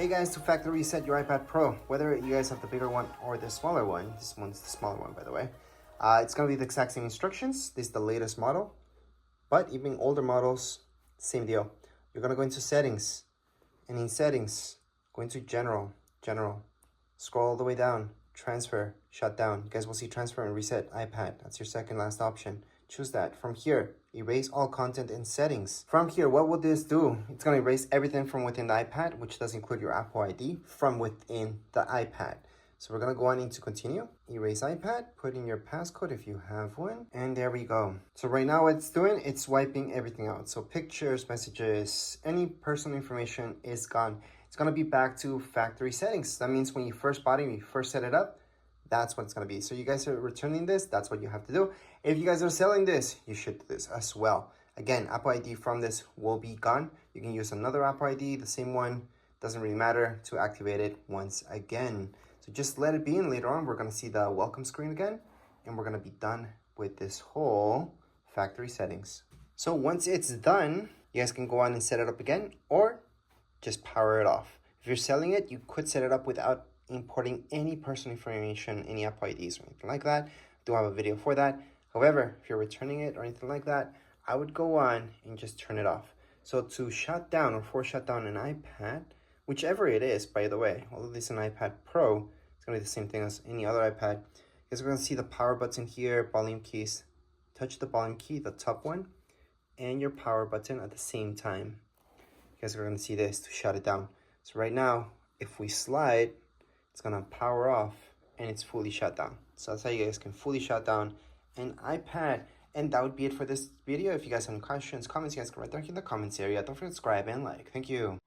Hey guys, to factory reset your iPad Pro, whether you guys have the bigger one or the smaller one. This one's the smaller one, by the way. It's going to be the exact same instructions. This is the latest model, but even older models, same deal. You're going to go into settings, and in settings, go into general, scroll all the way down, transfer, shut down. You guys will see transfer and reset iPad. That's your second last option. Choose that. From here, erase all content in settings. From here, what will this do? It's going to erase everything from within the iPad, which does include your Apple ID, from within the iPad. So we're going to go on into continue, erase iPad, put in your passcode if you have one, and there we go. So right now what it's doing, it's wiping everything out. So pictures, messages, any personal information is gone. It's going to be back to factory settings. That means when you first bought it, when you first set it up, that's what it's going to be. So you guys are returning this, that's what you have to do. If you guys are selling this, you should do this as well. Again, Apple ID from this will be gone. You can use another Apple ID, the same one, doesn't really matter, to activate it once again. So just let it be, and later on we're going to see the welcome screen again, and we're going to be done with this whole factory settings. So once it's done, you guys can go on and set it up again, or just power it off. If you're selling it, you could set it up without importing any personal information, any Apple IDs or anything like that. I do have a video for that. However, if you're returning it or anything like that, I would go on and just turn it off. So to shut down or force shut down an iPad, whichever it is, by the way, although this is an iPad Pro, it's going to be the same thing as any other iPad. You guys are going to see the power button here, volume keys. Touch the volume key, the top one, and your power button at the same time. You guys are going to see this to shut it down. So right now, if we slide, it's going to power off and it's fully shut down. So that's how you guys can fully shut down an iPad. And that would be it for this video. If you guys have any questions, comments, you guys can write down in the comments area. Don't forget to subscribe and like. Thank you.